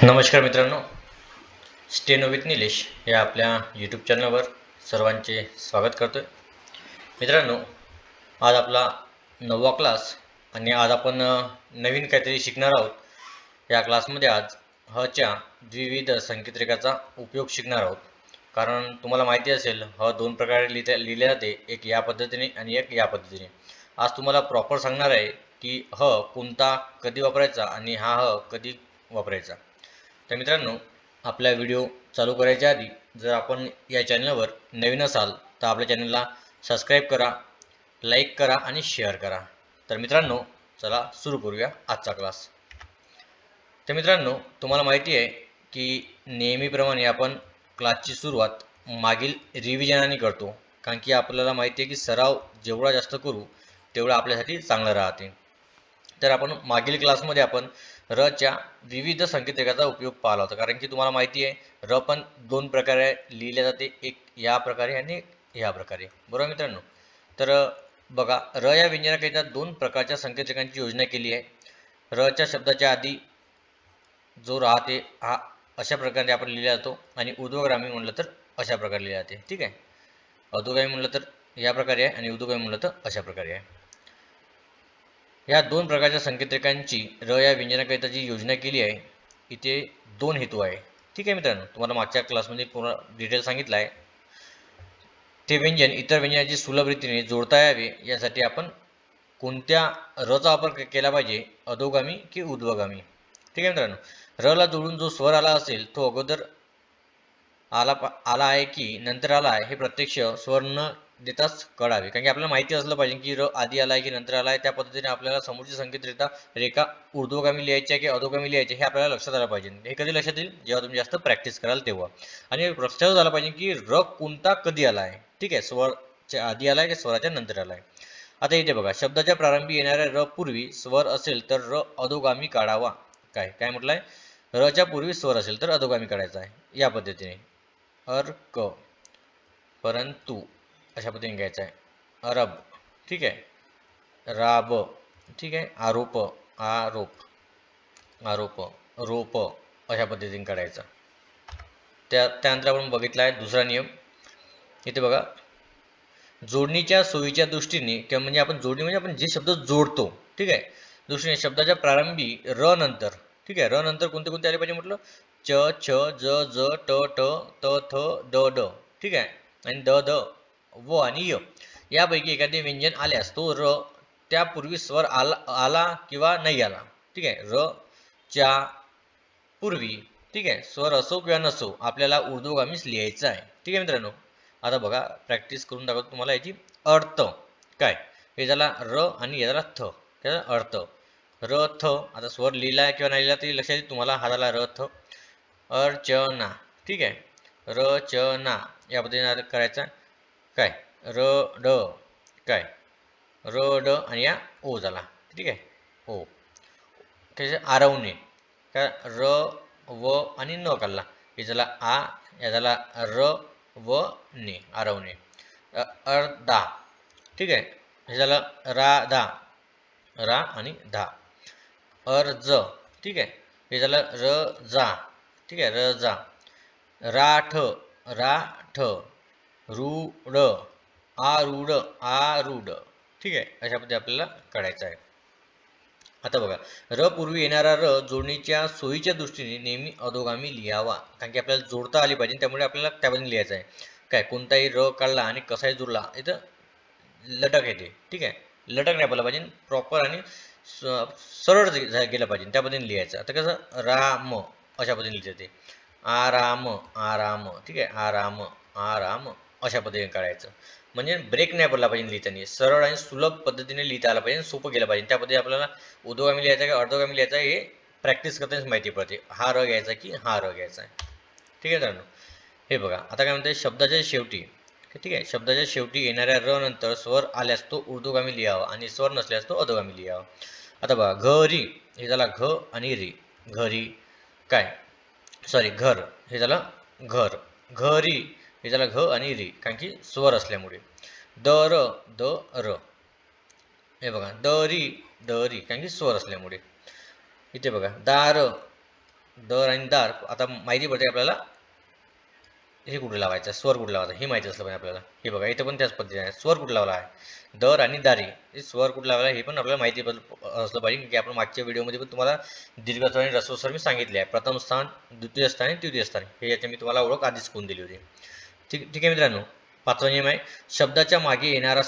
नमस्कार मित्रांनो, steno with Nilesh या आपल्या यूट्यूब चॅनलवर सर्वांचे स्वागत करतोय. मित्रांनो, आज आपला 9वा क्लास आणि आज आपण नवीन काहीतरी शिकणार आहोत. या क्लासमध्ये आज हच्या द्विविध संकेतरेखाचा उपयोग शिकणार आहोत. कारण तुम्हाला माहिती असेल, ह दोन प्रकारे लिहिले जाते, एक या पद्धतीने आणि एक या पद्धतीने. आज तुम्हाला प्रॉपर सांगणार आहे की ह कोणता कधी वापरायचा आणि हा ह कधी वापरायचा. तर मित्रांनो, आपला व्हिडिओ चालू करायच्या आधी जर आपण या चॅनलवर नवीन असाल तर आपल्या चॅनलला सबस्क्राईब करा, लाईक करा आणि शेअर करा. तर मित्रांनो, चला सुरू करूया आजचा क्लास. तर मित्रांनो, तुम्हाला माहिती आहे की नेहमीप्रमाणे आपण क्लासची सुरुवात मागील रिव्हिजनाने करतो. कारण की आपल्याला माहिती आहे की सराव जेवढा जास्त करू तेवढं आपल्यासाठी चांगलं राहते. तर आपण मागील क्लासमध्ये आपण रच्या विविध संकेतकाचा उपयोग पाहिला होता. कारण की तुम्हाला माहिती आहे र पण दोन प्रकारे लिहिले जाते, एक या प्रकारे आणि एक या प्रकारे. बरोबर मित्रांनो? तर बघा, र या व्यंजनाकरिता दोन प्रकारच्या संकेतकांची योजना केली आहे. रच्या शब्दाच्या आधी जो राहते हा अशा प्रकारे आपण लिहिला जातो आणि ऊर्ध्वगामी म्हटलं तर अशा प्रकारे लिहिले जाते. ठीक आहे. अधोगामी म्हटलं तर या प्रकारे आहे आणि ऊर्ध्वगामी म्हटलं तर अशा प्रकारे आहे. या दोन प्रकारच्या संकेतकांची र या व्यंजनाकरिता जी योजना केली आहे, इथे दोन हेतू आहे. ठीक आहे मित्रांनो, तुम्हाला मागच्या क्लासमध्ये पूर्ण डिटेल सांगितलं आहे. ते व्यंजन इतर व्यंजनाची सुलभ रीतीने जोडता यावे यासाठी आपण कोणत्या रचा वापर केला पाहिजे, अधोगामी की ऊर्ध्वगामी. ठीक आहे मित्रांनो, रला जोडून जो स्वर आला असेल तो अगोदर आला आहे की नंतर आला आहे हे प्रत्यक्ष स्वर न देताच कळावे. कारण की आपल्याला माहिती असलं पाहिजे की र आधी आला आहे की नंतर आला आहे. त्या पद्धतीने आपल्याला समोरची संकेत रेखा ऊर्ध्वगामी लिहायची आहे की अधोगामी लिहायची हे आपल्याला लक्षात आलं पाहिजे. हे कधी लक्षात येईल, जेव्हा तुम्ही जास्त प्रॅक्टिस कराल तेव्हा. आणि लक्षात झालं पाहिजे की र कोणता कधी आला आहे. ठीक आहे, स्वरच्या आधी आला आहे की स्वराच्या नंतर आला आहे. आता इथे बघा, शब्दाच्या प्रारंभी येणाऱ्या र पूर्वी स्वर असेल तर र अधोगामी काढावा. काय म्हटलंय? रच्या पूर्वी स्वर असेल तर अधोगामी काढायचा आहे. या पद्धतीने अर्क, परंतु अशा पद्धतीने घ्यायचं आहे. अरब, ठीक आहे. राब, ठीक आहे. आरोप, आरोप, रोप अशा पद्धतीने काढायचं. त्यानंतर आपण बघितला आहे दुसरा नियम. इथे बघा, जोडणीच्या सोयीच्या दृष्टीने किंवा म्हणजे आपण जोडणी म्हणजे आपण जे शब्द जोडतो, ठीक आहे, दृष्टीने शब्दाच्या प्रारंभी र नंतर, ठीक आहे, र नंतर कोणते कोणते आले पाहिजे म्हटलं? च, छ, ज, ज, ट, ट, त, थ, ड, ड, ठीक आहे, आणि द, द, व आणि य यापैकी एखादे व्यंजन आल्यास तो र त्यापूर्वी स्वर आला किंवा नाही आला. ठीक आहे, र च्या पूर्वी, ठीक आहे, स्वर असो किंवा नसो आपल्याला ऊर्ध्वगामीच लिहायचं आहे. ठीक आहे मित्रांनो, आता बघा प्रॅक्टिस करून दाखवतो तुम्हाला याची अर्थ काय. हे झाला र आणि हे झाला थ. त्याचा अर्थ र थ. आता स्वर लिहिला किंवा नाही लिहिला तरी लक्षात येईल तुम्हाला. हा झाला र थ. अर्चना, ठीक आहे, रचना या पद्धतीने करायचा. काय र ड, काय र ड आणि या ओ झाला. ठीक आहे, ओ. त्याचे आरवणे काय र व आणि न काढला. हे झाला आ, या झाला र व ने, आरवणे. अर्धा, ठीक आहे, हे झालं राधा, रा आणि धा. अर्ज, ठीक आहे, हे झालं र जा, ठीक आहे, र जा. राठ, राठ. रूढ, आरूढ, आरूढ, ठीक आहे, अशा पद्धतीने आपल्याला काढायचं आहे. आता बघा, र पूर्वी येणारा र जोडणीच्या सोयीच्या दृष्टीने नेहमी अधोगामी लिहावा. कारण की आपल्याला जोडता आली पाहिजे, त्यामुळे आपल्याला त्यामध्ये लिहायचं आहे. काय कोणताही र काढला आणि कसाही जोडला इथं लटक येते. ठीक आहे, लटक नाही बोला पाहिजे, प्रॉपर आणि सरळ गेलं पाहिजे, त्या पद्धतीने लिहायचं. आता कसं राम अशा पद्धतीने लिहिते ते आराम, आराम, ठीक आहे, आराम, आराम अशा पद्धतीने काढायचं. म्हणजे ब्रेक नाही पडला पाहिजे लिहिताना, सरळ आणि सुलभ पद्धतीने लिहिता आलं पाहिजे, सोपं गेलं पाहिजे. त्या पद्धतीने आपल्याला ऊर्ध्वगामी लिहायचं का अर्धगामी लिहायचं हे प्रॅक्टिस करतानाच माहिती पडते. हा र घ्यायचा की हा र घ्यायचा आहे. ठीक आहे मित्रांनो, हे बघा आता काय म्हणते, शब्दाच्या शेवटी, ठीक आहे, शब्दाच्या शेवटी येणाऱ्या र नंतर स्वर आल्यास तो ऊर्ध्वगामी लिहावा आणि स्वर नसल्यास तो अधोगामी लिहावा. आता बघा, घरी हे झाला घ आणि री, घरी, काय सॉरी घर, हे झालं घर, घरी हे झालं घ आणि री, कारण की स्वर असल्यामुळे. दर, द र, हे बघा दरी, दरी, कारण की स्वर असल्यामुळे. इथे बघा दार, दर आणि दार आता माहिती पडते आपल्याला हे कुठे लावायचं, स्वर कुठे लावायचा हे माहिती असलं पाहिजे आपल्याला. हे बघा इथं पण त्याच पद्धतीने आहे, स्वर कुठे लावला आहे, दर आणि दारी हे स्वर कुठे लावला हे पण आपल्याला माहिती असलं पाहिजे, की आपण मागच्या व्हिडिओमध्ये पण तुम्हाला दीर्घस्वर आणि ऱ्हस्व स्वर मी सांगितले आहे. प्रथम स्थान, द्वितीय स्थान आणि तृतीय स्थान हे याचे मी तुम्हाला ओळख आधीच करून दिली होती. ठीक ठीक आहे मित्रांनो. पाचवा नियम आहे, शब्दाच्या मागे येणारा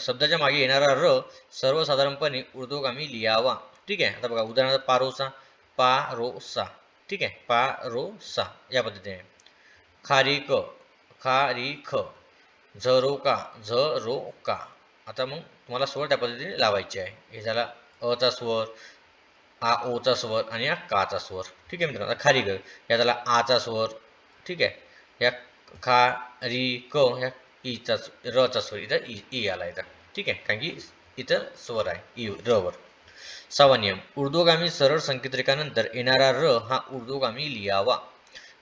शब्दाच्या मागे येणारा र सर्वसाधारणपणे ऊर्ध्वगामी लिहावा. ठीक आहे. आता बघा उदाहरणार्थ पारोसा, पारोसा. ठीक आहे, पारोसा या पद्धतीने. खारीक, खारीख, झरोका, झरोका. आता मग तुम्हाला स्वर त्या पद्धतीने लावायचे आहे. हे झाला अचा स्वर, आ ओचा स्वर आणि या काचा स्वर. ठीक आहे मित्रांनो. आता खारीक या झाला आचा स्वर. ठीक आहे. या खा री क ह्या ईचा रचा स्वर इथं ई आला इथं. ठीक आहे, कारण की इथं स्वर आहे ई रवर. सहावा नियम, ऊर्ध्वगामी सरळ संकेतरेखानंतर येणारा र हा ऊर्ध्वगामी लिहावा.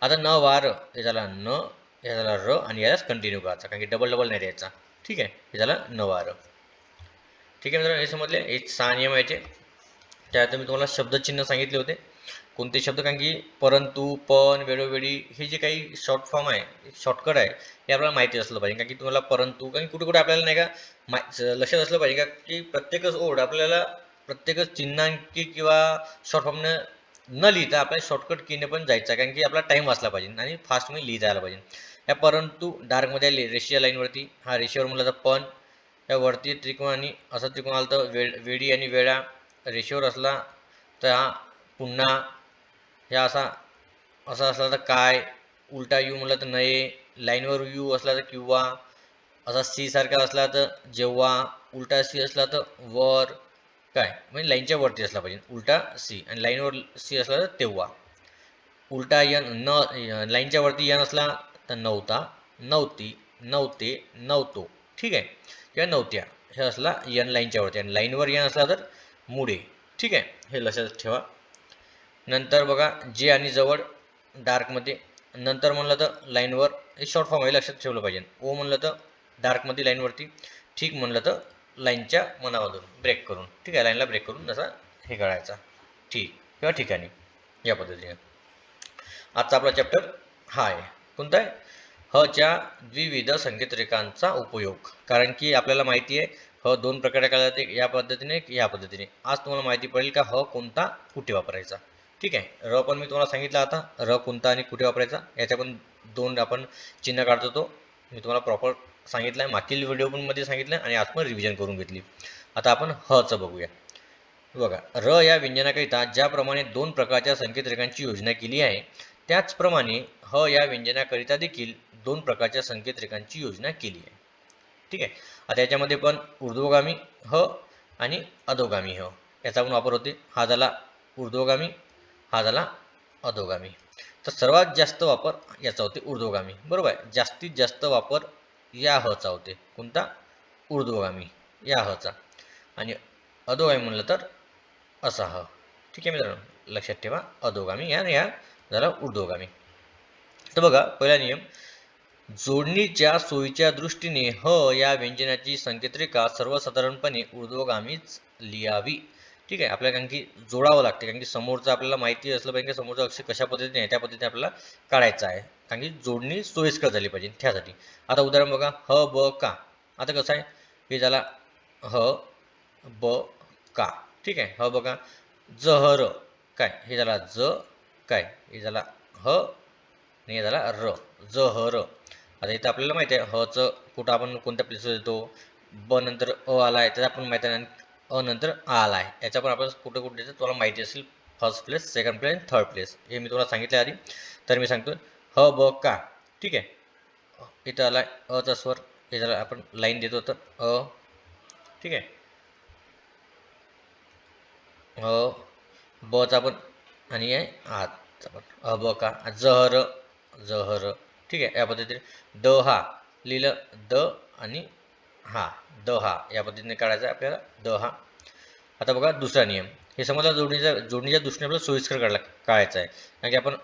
आता न वा र हे झाला न, हे झाला र आणि यालाच कंटिन्यू करायचा, कारण की डबल डबल नाही द्यायचा. ठीक आहे, हे झाला न वा र. ठीक आहे मित्रांनो, हे समजले. हे 6 नियम यायचे. त्यात मी तुम्हाला शब्दचिन्ह सांगितले होते, कोणते शब्द, कारण की परंतु, पण, वेळोवेळी हे जे काही शॉर्ट फॉर्म आहे, शॉर्टकट आहे, हे आपल्याला माहिती असलं पाहिजे. कारण की तुम्हाला परंतु, कारण कुठे कुठे आपल्याला नाही का लक्षात असलं पाहिजे का, की प्रत्येकच ओढ आपल्याला प्रत्येकच चिन्हांकी किंवा शॉर्ट फॉर्मने न लिहिता आपल्या शॉर्टकट कीने पण जायचं, कारण की आपला टाइम वाचला पाहिजे आणि फास्टमध्ये लिहिता आला पाहिजे. या परंतु डार्कमध्ये रेषीय लाईनवरती, हा रेषेवर म्हणलं तर पण, या वरती त्रिकोण आणि असा त्रिकोण आला तर वेडी आणि वेळा, रेषेवर असला तर हा पुन्हा, ह्या असा असा असला तर काय, उलटा यू म्हणलं तर नये, लाईनवर यू असला तर किंवा, असा सी सारखा असला तर जेव्हा, उलटा सी असला तर वर, काय म्हणजे लाईनच्या वरती असला पाहिजे उलटा सी, आणि लाईनवर सी असला तर तेव्हा. उलटा यन न, लाईनच्या वरती यन असला तर नव्हता, नव्हती, नव्हते, नव्हतो. ठीक आहे, किंवा नव्हत्या हे असला यन लाईनच्या वरती, आणि लाईनवर यन असला तर मुळे. ठीक आहे, हे लक्षात ठेवा. नंतर बघा जे आणि जवळ डार्कमध्ये, नंतर म्हणलं तर लाईनवर, हे शॉर्ट फॉर्म आहे लक्षात ठेवलं पाहिजे. ओ म्हणलं तर डार्कमध्ये लाईनवरती, ठीक म्हणलं तर लाईनच्या मनामधून ब्रेक करून. ठीक आहे, लाईनला ब्रेक करून जसा हे करायचा ठीक किंवा ठिकाणी या पद्धतीने. आजचा आपला चॅप्टर हा आहे, कोणता आहे, ह च्या द्विविध संकेतरेखांचा उपयोग. कारण की आपल्याला माहिती आहे ह दोन प्रकारे केला जाते, या पद्धतीने या पद्धतीने. आज तुम्हाला माहिती पडेल का ह कोणता कुठे वापरायचा. ठीक आहे, र पण मी तुम्हाला सांगितलं आता र कोणता आणि कुठे वापरायचा, याच्या पण दोन आपण चिन्ह काढतो, तो मी तुम्हाला प्रॉपर सांगितलं आहे, मागील व्हिडिओ पण मध्ये सांगितलं आणि आज पण रिव्हिजन करून घेतली. आता आपण ह चं बघूया. बघा, र या व्यंजनाकरिता ज्याप्रमाणे दोन प्रकारच्या संकेतरेखांची योजना केली आहे, त्याचप्रमाणे ह या व्यंजनाकरिता देखील दोन प्रकारच्या संकेतरेखांची योजना केली आहे. ठीक आहे, आता याच्यामध्ये पण ऊर्ध्वगामी ह आणि अधोगामी ह याचा पण वापर होते. हा झाला ऊर्ध्वगामी, हा झाला अधोगामी. तर सर्वात जास्त वापर याचा होते ऊर्ध्वगामी, बरोबर आहे. जास्तीत जास्त वापर या हचा होते, कोणता, ऊर्ध्वगामी या हचा, आणि अधोगामी म्हणलं तर असा ह. ठीक आहे मित्रांनो, लक्षात ठेवा, अधोगामी या झाला ऊर्ध्वगामी. तर बघा पहिला नियम, जोडणीच्या सोयीच्या दृष्टीने ह या व्यंजनाची संकेतरेखा सर्वसाधारणपणे ऊर्ध्वगामीच लिहावी. ठीक आहे, आपल्याला कारण की जोडावं लागते, कारण की समोरचं आपल्याला माहिती असलं पाहिजे की समोरचं अक्षर कशा पद्धतीने आहे, त्या पद्धतीने आपल्याला काढायचं आहे, कारण की जोडणी सोयीस्कर झाली पाहिजे त्यासाठी. आता उदाहरण बघा, ह ब का. आता कसं आहे, हे झाला ह ब का. ठीक आहे, ह बघा, जहर काय, हे झाला ज काय, हे झाला ह आणि हे झाला र, जहर. आता इथं आपल्याला माहिती आहे ह चं कुठं आपण कोणत्या प्लेसवर येतो, ब नंतर अ आला आहे त्याचा आपण माहिती आहे, आणि अ नंतर आ आला आहे याचा पण आपण कुठं कुठे येतं तुम्हाला माहिती असेल. First place, second place, third place हे मी तुम्हाला सांगितलं आधी. तर मी सांगतो ह ब का. ठीक आहे, इथं आला अचा स्वर, हे झाला आपण लाईन देतो तर अ. ठीक आहे, अ बचा पण आणि आहे आचा पण, अ ब का, जहर, जहर. ठीक आहे, या पद्धतीने द हा लिहिलं द आणि हा, द हा या पद्धतीने काढायचं आहे आपल्याला द हा. आता बघा दुसरा नियम, हे समजा जोडणीच्या दृष्टीने आपल्याला सोयीस्कर काढायचं आहे, कारण की आपण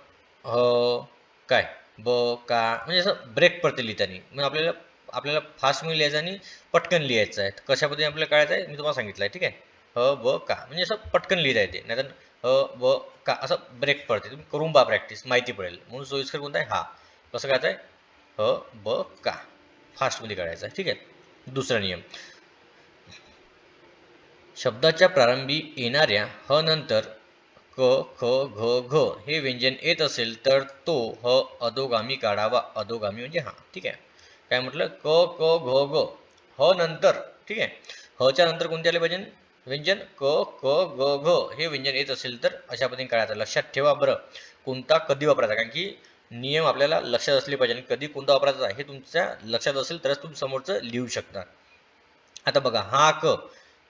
काय ब का म्हणजे असं ब्रेक पडते लिहिताना, मग आपल्याला आपल्याला फास्टमध्ये लिहायचं आणि पटकन लिहायचं आहे. कशा पद्धतीने आपल्याला काढायचं आहे मी तुम्हाला सांगितलं आहे. ठीक आहे, ह ब का म्हणजे असं पटकन लिहिता येते, नाहीतर व का असं ब्रेक पडते. तुम्ही करून पहा प्रॅक्टिस, माहिती पडेल. म्हणून सोयीस्कर कोणता आहे? हा. कसं करायचं आहे? ब का फास्टमध्ये काढायचं आहे. ठीक आहे. दुसरा नियम, शब्दाच्या प्रारंभी येणाऱ्या ह नंतर क, ख, घ, घ हे व्यंजन येत असेल तर तो ह अधोगामी काढावा. अधोगामी म्हणजे हा. ठीक आहे. काय म्हटलं? क, क, घ, घ ह नंतर. ठीक आहे. हच्या नंतर कोणते आले पाहिजे? व्यंजन क, क, ग, घ हे व्यंजन येत असेल तर अशा पद्धतीने काढायचं. लक्षात ठेवा बरं, कोणता कधी वापरायचा, कारण की नियम आपल्याला लक्षात असले पाहिजे. कधी कोणता वापरायचा हे तुमच्या लक्षात असेल तरच तुम्ही समोरचं लिहू शकता. आता बघा, हा क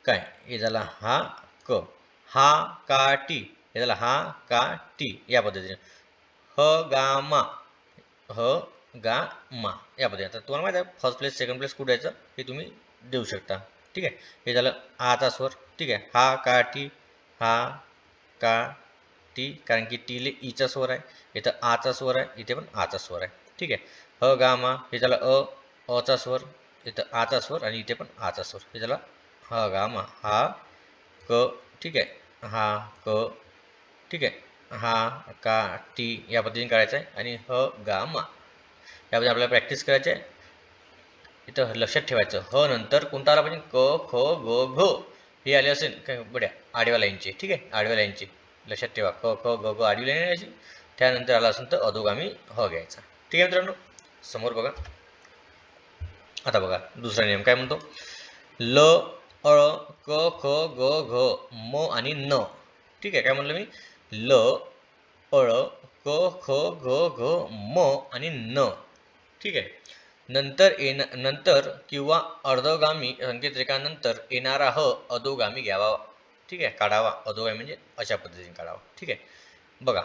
काय हे झाला, हा क, हा का टी हे झाला, हा का टी या पद्धतीने. ह गा मा, ह गा मा या पद्धतीने. आता तुम्हाला माहिती आहे फर्स्ट प्लेस सेकंड प्लेस कुठे यायचं हे तुम्ही देऊ शकता. ठीक आहे. हे झालं आचा स्वर. ठीक आहे. हा का टी, हा का टी, कारण की टीले ईचा स्वर आहे, इथं आचा स्वर आहे, इथे पण आचा स्वर आहे. ठीक आहे. ह गा मा हे झालं अचा स्वर, इथं आचा स्वर आणि इथे पण आचा स्वर. हे झाला ह गा मा, हा क. ठीक आहे. हा क. ठीक आहे. हा का टी या पद्धतीने काढायचं आहे आणि ह गा मा यामध्ये आपल्याला प्रॅक्टिस करायची आहे. इथं लक्षात ठेवायचं, ह नंतर कोणता आला पाहिजे? क, ख, ग, घ हे आले असेल काय बड्या आडव्या लाईनचे. ठीक आहे. आडव्या लाईनचे लक्षात ठेवा, क, ख, ग, घ आडवी लाईन यायची. त्यानंतर आला असेल तर अधोगामी ह घ्यायचा. ठीक आहे मित्रांनो, समोर बघा. आता बघा दुसरा नियम काय म्हणतो? ल, अ, क, ख, ग, घ, म आणि न. ठीक आहे. काय म्हणलं मी? ल, अळ, क, ख, ग, घ, म आणि न. ठीक आहे. नंतर किंवा अर्धगामी संकेतरेखानंतर येणारा ह अधोगामी घ्यावा. ठीक आहे. काढावा. अधोगामी म्हणजे अशा पद्धतीने काढावा. ठीक आहे. बघा,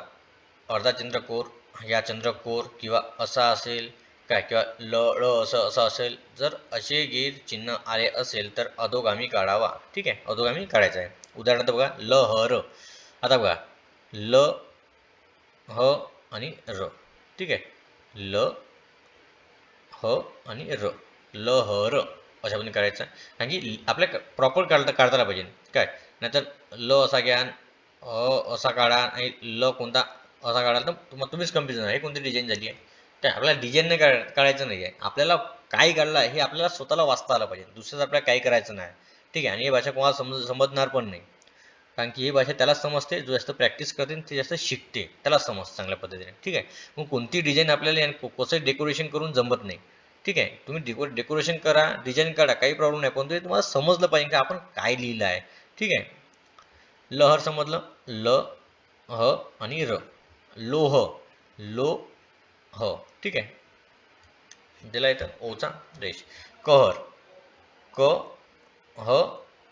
अर्धा चंद्रकोर, या चंद्रकोर किंवा असा असेल काय, किंवा ल ळ असं असेल, जर असे गैर चिन्ह आले असेल तर अधोगामी काढावा. ठीक आहे. अधोगामी काढायचं आहे. उदाहरणार्थ बघा, ल, ह, र. आता बघा, ल, ह आणि र. ठीक आहे. ल, ह आणि र, ल, ह, र अशा पद्धतीने काढायचं. कारण की आपल्या प्रॉपर काढताना पाहिजे. काय, नाहीतर ल असा घ्या, असा काढा आणि ल कोणता असा काढा तर तुम्हीच कन्फ्युजन आहे, हे कोणती डिझाईन झाली आहे. काय, आपल्याला डिझाईन नाही काढायचं नाही आहे. आपल्याला काय काढलं हे आपल्याला स्वतःला वाचता आलं पाहिजे. दुसरंच आपल्याला काही करायचं नाही. ठीक आहे. आणि ही भाषा कोणाला समजणार पण नाही, कारण की ही भाषा त्यालाच समजते जो जास्त प्रॅक्टिस करते ते जास्त शिकते, त्यालाच समजते चांगल्या पद्धतीने. ठीक आहे. मग कोणती डिझाईन आपल्याला कसं डेकोरेशन करून जमत नाही. ठीक आहे. तुम्ही डेकोरेशन करा, डिझाईन काढा, काही प्रॉब्लेम नाही, पण ते तुम्हाला समजलं पाहिजे की आपण काय लिहिलं आहे. ठीक आहे. लहर समजलं, ल, ह आणि र. लोह, लो, ह. ठीक आहे. दिला इथं ओचा रेश. कहर, क, ह,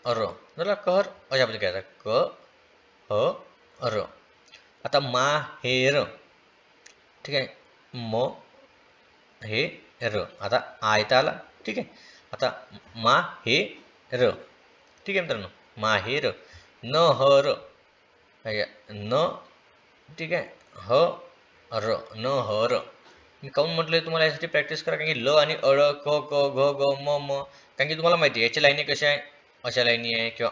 र. झाला कहर. अशा पद्धती काय, क, ह, र. आता माहेर. ठीक आहे. म, हे, र. आता आ इथं आला. ठीक आहे. आता र. ठीक आहे मित्रांनो, माहेर. न, ह, र. न. ठीक आहे. ह, र. न, ह, र. मी काऊन म्हटलंय तुम्हाला यासाठी प्रॅक्टिस करा, कारण की ल आणि अळ, क, क, घ, ग, म. कारण की तुम्हाला माहिती आहे याच्या लाईनी कशा आहे, अशा लाईनी आहे, किंवा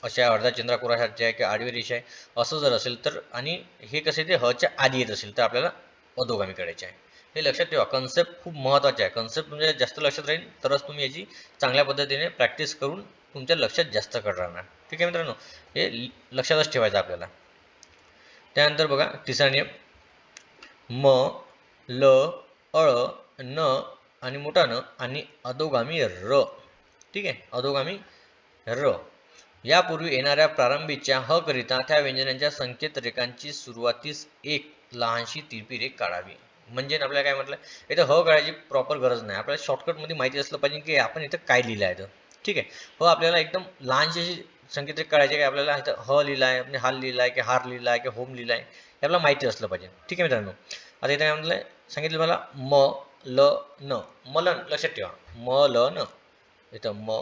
अशा अर्धा चंद्रकोरासारख्या आहे, किंवा आडवी रेषा आहे. असं जर असेल तर, आणि हे कसे ते हच्या आधी येत असेल तर आपल्याला अधोगामी करायचे आहे. हे लक्षात ठेवा. कन्सेप्ट खूप महत्त्वाचे आहे. कन्सेप्ट म्हणजे जास्त लक्षात राहील तरच तुम्ही याची चांगल्या पद्धतीने प्रॅक्टिस करून तुमच्या लक्षात जास्त राहणार. ठीक आहे मित्रांनो, हे लक्षातच ठेवायचं आपल्याला. त्यानंतर बघा तिसरा नियम, म, ल, अळ, न आणि मोठा न आणि अधोगामी र. ठीक आहे. अधोगामी र. यापूर्वी येणाऱ्या प्रारंभीच्या ह करिता त्या व्यंजनांच्या संकेत रेखांची सुरुवातीस एक लहानशी तिरपी रेख काढावी. म्हणजे आपल्याला काय म्हटलं, इथं ह काढायची प्रॉपर गरज नाही. आपल्याला शॉर्टकटमध्ये माहिती असलं पाहिजे की आपण इथं काय लिहिलं आहे. ठीक आहे. हो, आपल्याला एकदम लहानशी अशी संकेत रेख काढायची, काय आपल्याला इथं ह लिहिला आहे, म्हणजे हाल लिहिला आहे, की हार लिहिला आहे, की होम लिहिला आहे, हे आपल्याला माहिती असलं पाहिजे. ठीक आहे मित्रांनो. आता इथे काय म्हटलं, सांगितलं मला म, ल, न. मलन लक्षात ठेवा, म, ल, न. इथं म,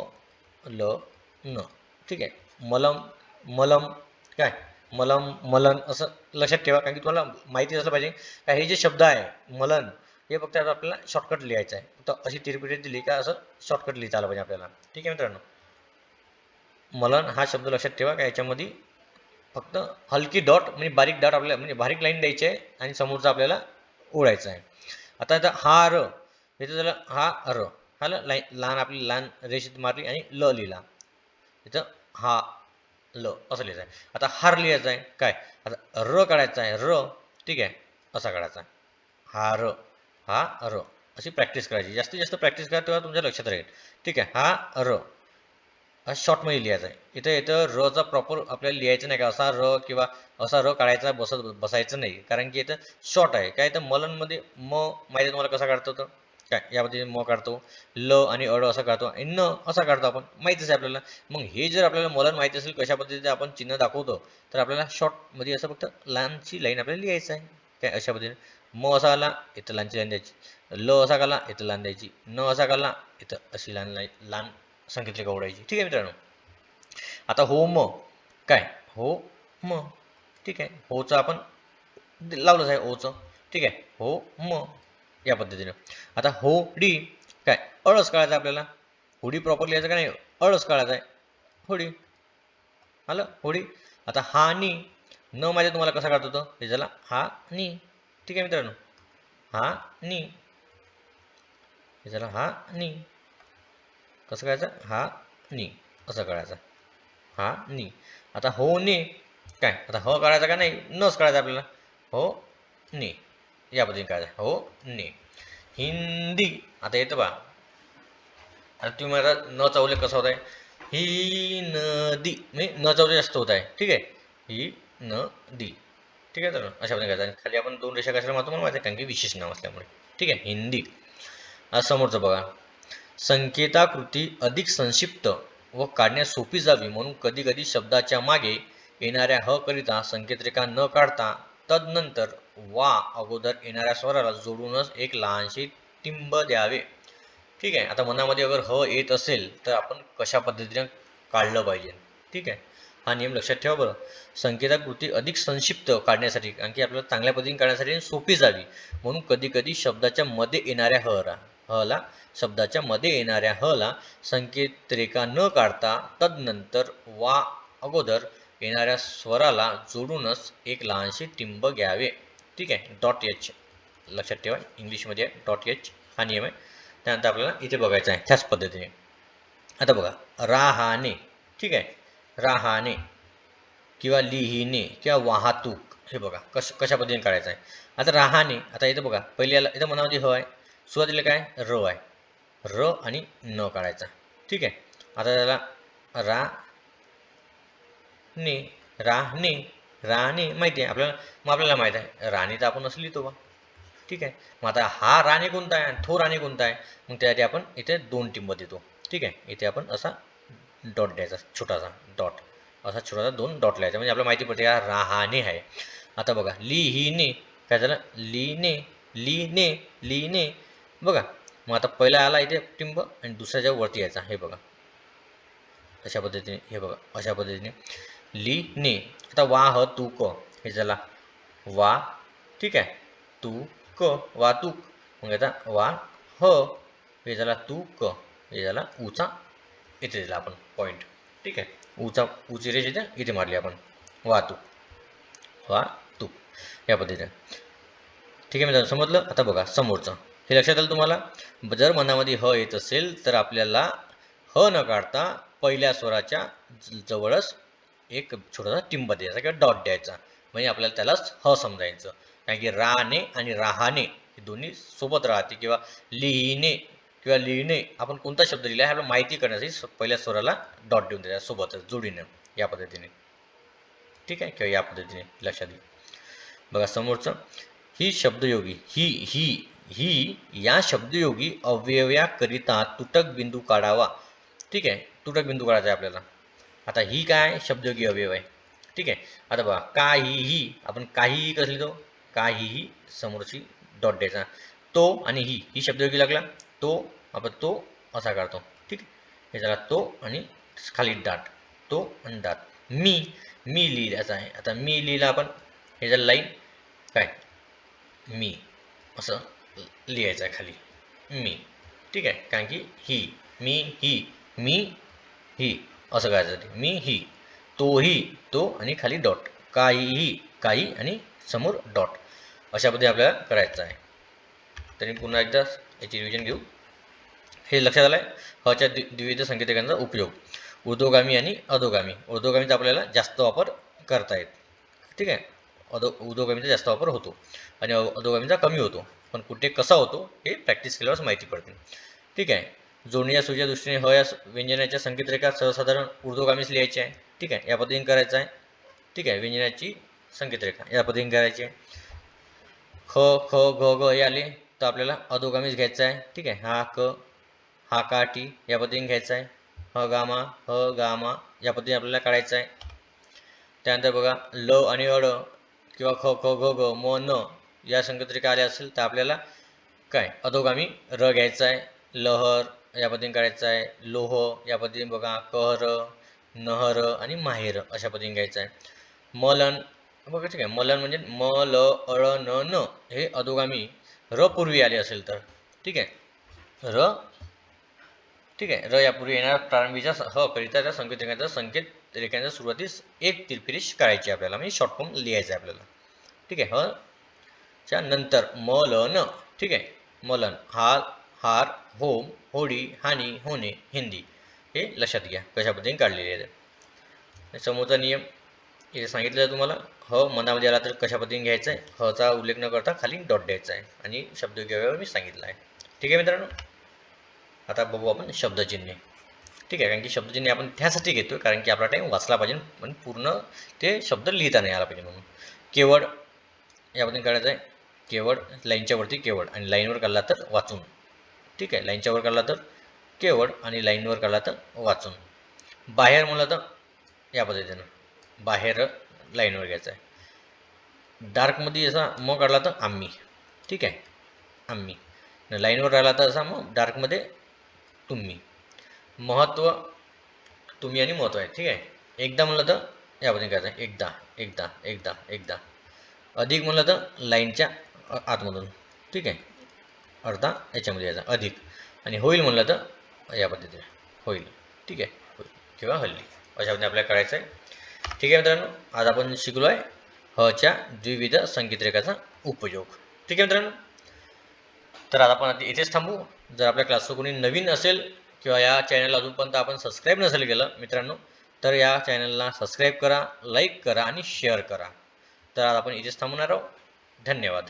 ल, न. ठीक आहे. मलम, मलम, काय मलम, मलन असं लक्षात ठेवा, कारण की तुम्हाला माहिती असलं पाहिजे का हे जे शब्द आहे मलन, हे फक्त आपल्याला शॉर्टकट लिहायचं आहे. तर अशी तिरपिटी दिली का असं शॉर्टकट लिहिता आलं पाहिजे आपल्याला. ठीक आहे मित्रांनो. मलन हा शब्द लक्षात ठेवा, का याच्यामध्ये फक्त हलकी डॉट म्हणजे बारीक डॉट आपल्याला म्हणजे बारीक लाईन द्यायची आहे आणि समोरचा आपल्याला ओढायचा आहे. आता इथं हा र इथं झालं हा र हा लाईन लहान आपली लहान रेषेत मारली आणि ल लिहिला. इथं हा ल असं लिहायचं आहे. आता हार लिहायचा आहे काय आता र काढायचा आहे र ठीक आहे असा काढायचा हा र हा र अशी प्रॅक्टिस करायची. जास्तीत जास्त प्रॅक्टिस करा तेव्हा तुमच्या लक्षात राहील. ठीक आहे हा र हा शॉर्टमध्ये लिहायचा आहे. इथं इथं रचा प्रॉपर आपल्याला लिहायचं नाही का असा र किंवा असा र काढायचा बसायचं नाही कारण की इथं शॉर्ट आहे. काय इथं मलनमध्ये म माहिती आहे तुम्हाला कसा काढतो तर काय या पद्धतीने म काढतो ल आणि अड असा काढतो आणि न असा काढतो आपण माहितीच आहे आपल्याला. मग हे जर आपल्याला मलन माहिती असेल कशा पद्धतीने आपण चिन्ह दाखवतो तर आपल्याला शॉर्टमध्ये असं फक्त लहानची लाईन आपल्याला लिहायचं आहे. काय अशा पद्धतीने म असा आला इथं लहानची लाईन द्यायची ल असा काढला इथं लहान द्यायची न असा काढला इथं अशी लहान संकेतरेखा ओढायची. ठीक आहे मित्रांनो. आता हो म काय हो म ठीक आहे होचं आपण लावलंच आहे ओचं ठीक आहे हो म या पद्धतीनं. आता होडी काय अळस काढायचा आपल्याला होडी प्रॉपर लिहायचं का नाही अळस काढायचा आहे होडी आलं होडी. आता हा नी न माझ्या तुम्हाला कसा काढतो तो हे झाला हा नी ठीक आहे मित्रांनो हा नी हे झाला हा नी कसं करायचं हा नी असं करायचं हा नी. आता हो ने काय आता ह काढायचा का नाही नच काढायचा आपल्याला हो ने या पद्धतीने काढायचं हो ने. हिंदी आता येतं बा आता तुम्ही मला न चावले कसं होत आहे ही नदी म्हणजे न चावले जास्त होत आहे ठीक आहे ही नदी ठीक आहे तर अशा पद्धतीने करायचं आणि खाली आपण दोन रेषा कशाला मारतो मला माहिती आहे कारण की विशेष नाव असल्यामुळे ठीक आहे हिंदी. आज समोरचं बघा संकेताकृती अधिक संक्षिप्त व काढण्यास सोपी जावी म्हणून कधी कधी शब्दाच्या मागे येणाऱ्या ह करिता संकेतरेखा न काढता तदनंतर वा अगोदर येणाऱ्या स्वराला जोडूनच एक लहानशी टिंब द्यावे. ठीक आहे आता मनामध्ये अगर ह येत असेल तर आपण कशा पद्धतीने काढलं पाहिजे ठीक आहे हा नियम लक्षात ठेवा बरं. संकेताकृती अधिक संक्षिप्त काढण्यासाठी कारण की आपल्याला चांगल्या पद्धतीने काढण्यासाठी सोपी जावी म्हणून कधी कधी शब्दाच्या मध्ये येणाऱ्या हला शब्दाच्या मध्ये येणाऱ्या हला संकेतरेखा न काढता तदनंतर वा अगोदर येणाऱ्या स्वराला जोडूनच एक लहानशी टिंब घ्यावे. ठीक आहे डॉट एच लक्षात ठेवा इंग्लिशमध्ये डॉट एच हा नियम आहे. त्यानंतर आपल्याला इथे बघायचं आहे त्याच पद्धतीने. आता बघा राहाने ठीक आहे राहाने किंवा लिहिणे किंवा वाहतूक हे बघा कशा पद्धतीने काढायचं आहे. आता राहाने आता इथं बघा पहिल्याला इथं मनामध्ये ह आहे सुरुवातीला काय र आहे र आणि न काढायचा ठीक आहे. आता त्याला रा ने राहणे राहणे माहिती आहे आपल्याला मग आपल्याला माहित आहे राणे तर आपण असं लिहितो बा ठीक आहे. मग आता हा राणे कोणता आहे आणि तो राणे कोणता आहे मग त्यासाठी आपण इथे दोन टिंब देतो ठीक आहे. इथे आपण असा डॉट द्यायचा छोटासा डॉट असा छोटासा दोन डॉट लिहायचा म्हणजे आपल्याला माहिती पडते हा राहाणे आहे. आता बघा लिहिणे काय झालं लिहिणे लिहिणे लिहिणे बघा मग आता पहिला आला इथे टिंब आणि दुसऱ्याच्या वरती यायचा हे बघा अशा पद्धतीने हे बघा अशा पद्धतीने लिहिणे. आता वाहतूक हे झाला वा ठीक आहे तू क वाहतूक मग आता वा ह हे झाला तू क हे झाला उचा इथे दिला आपण पॉईंट ठीक आहे उची रेष इथे इथे मारली आपण वाहतूक वाहतूक या पद्धतीने. ठीक आहे मित्रांनो समजलं. आता बघा समोरचं हे लक्षात आलं तुम्हाला. जर मनामध्ये ह येत असेल तर आपल्याला ह न काढता पहिल्या स्वराच्या जवळच एक छोटासा टिंब द्यायचा किंवा डॉट द्यायचा म्हणजे आपल्याला त्यालाच ह समजायचं. कारण की राणे आणि राहाणे हे दोन्ही सोबत राहते किंवा लिहिणे किंवा लिहिणे आपण कोणता शब्द लिहिला आहे आपल्याला माहिती करण्यासाठी पहिल्या स्वराला डॉट देऊन द्यायचा सोबतच जोडीनं या पद्धतीने ठीक आहे किंवा या पद्धतीने लक्षात घ्या. बघा समोरचं ही शब्दयोगी ही या शब्दयोगी अव्ययाकरिता तुटक बिंदू काढावा. ठीक आहे तुटक बिंदू काढायचा आहे आपल्याला. आता ही काय शब्दयोगी अवयव आहे ठीक आहे. आता बघा काहीही आपण काहीही कसं लिहितो काहीही समोरची डॉट द्यायचा तो आणि ही शब्दयोगी लागला तो आपण तो असा काढतो ठीक आहे. हे झाला तो आणि खाली डाट तो आणि डाट मी लिहिल्याचा आहे. आता मी लिहिला आपण हे झालं लाईन काय मी असं लिहायचं आहे खाली मी ठीक आहे. कारण की ही मी ही असं करायचं मी ही तोही, तो आणि खाली डॉट, काहीही, काही आणि समोर डॉट, अशा पद्धतीने आपल्याला करायचं आहे. तरी पुन्हा एकदा याची रिव्हिजन घेऊ. हे लक्षात आलं आहे. हच्या द्विविध संकेतकांचा उपयोग, ऊर्ध्वगामी आणि अधोगामी. ऊर्ध्वगामीचा आपल्याला जास्त वापर करता येत, ठीक आहे. ऊर्ध्वगामीचा जास्त वापर होतो आणि अधोगामीचा कमी होतो, पण कुठे कसा होतो हे प्रॅक्टिस केल्यावर माहिती पडते, ठीक आहे. जोडणीच्या सूचीच्या दृष्टीने ह या व्यंजनाच्या संकेतरेखा सर्वसाधारण ऊर्ध्वगामीच लिहायची आहे, ठीक आहे. या पद्धतीने करायचं आहे, ठीक आहे. व्यंजनाची संकेतरेखा या पद्धतीने करायची आहे. ख, ख, ग, ग हे आले तर आपल्याला अधोगामीच घ्यायचा आहे, ठीक आहे. हा क, हा का टी या पद्धतीने घ्यायचा आहे. ह गामा या पद्धतीने आपल्याला काढायचं आहे. त्यानंतर बघा ल आणि अड किंवा ख, ख, ग, ग, म, न या संकेतरेखा आल्या असेल तर आपल्याला काय अधोगामी र घ्यायचा आहे. लहर या पद्धतीने काढायचं आहे. लोह या पद्धतीने बघा कहर, नहर आणि माहेर अशा पद्धतीने घ्यायचं आहे. मलन बघा, ठीक आहे. मलन म्हणजे म, ल, अळ, न, न हे अधोगामी र पूर्वी आले असेल तर, ठीक आहे. र, ठीक आहे. र यापूर्वी येणाऱ्या प्रारंभीच्या ह करिता संकेत रेखांचा संकेत रेखांच्या सुरुवातीस एक तिरपिरीश काढायची आपल्याला, म्हणजे शॉर्ट फॉर्म लिहायचं आहे आपल्याला, ठीक आहे. ह च्या नंतर मलन, ठीक आहे. मलन हार, हार, होम, होडी, हानी, होणे, हिंदी हे लक्षात घ्या कशा पद्धतीने काढलेले आहे. समोरचा नियम इथे सांगितलं आहे तुम्हाला. ह मनामध्ये आला तर कशा पद्धतीने घ्यायचं आहे, हचा उल्लेख न करता खाली डॉट द्यायचा आहे आणि शब्द घेऊयावर मी सांगितलं आहे, ठीक आहे मित्रांनो. आता बघू आपण शब्दचिन्हे, ठीक आहे. कारण की शब्दचिन्हे आपण त्यासाठी घेतो कारण की आपला टाईम वाचला पाहिजे, पण पूर्ण ते शब्द लिहिता नाही आला पाहिजे म्हणून. केवळ याबद्दल काढायचं आहे. केवळ लाईनच्या वरती केवळ आणि लाईनवर काढला तर वाचून, ठीक आहे. लाईनच्या वर काढला तर केवळ आणि लाईनवर काढला तर वाचून. बाहेर म्हणलं तर या पद्धतीनं बाहेर लाईनवर घ्यायचं आहे. डार्कमध्ये असा म काढला तर आम्ही, ठीक आहे. आम्ही लाईनवर राहिला तर असा मग डार्कमध्ये तुम्ही. महत्त्व तुम्ही आणि महत्त्व आहे, ठीक आहे. एकदा म्हणलं तर या पद्धतीने करायचं आहे. एकदा, एकदा, एकदा, एकदा. अधिक म्हणलं तर लाईनच्या आतमधून, ठीक आहे. अर्धा याच्यामध्ये यायचा अधिक. आणि होईल म्हणलं तर या पद्धतीने होईल, ठीक आहे. होईल किंवा हल्ली अशा पद्धतीने आपल्याला करायचं आहे, ठीक आहे मित्रांनो. आज आपण शिकलो आहे हच्या द्विविध संकेतरेखाचा उपयोग, ठीक आहे मित्रांनो. तर आता आपण इथेच थांबू. जर आपल्या क्लासवर कोणी नवीन असेल किंवा या चॅनलला अजूनपर्यंत आपण सबस्क्राईब नसेल केलं मित्रांनो, तर या चॅनलला सबस्क्राईब करा, लाईक करा आणि शेअर करा. तर आज आपण इथेच थांबणार आहोत. धन्यवाद.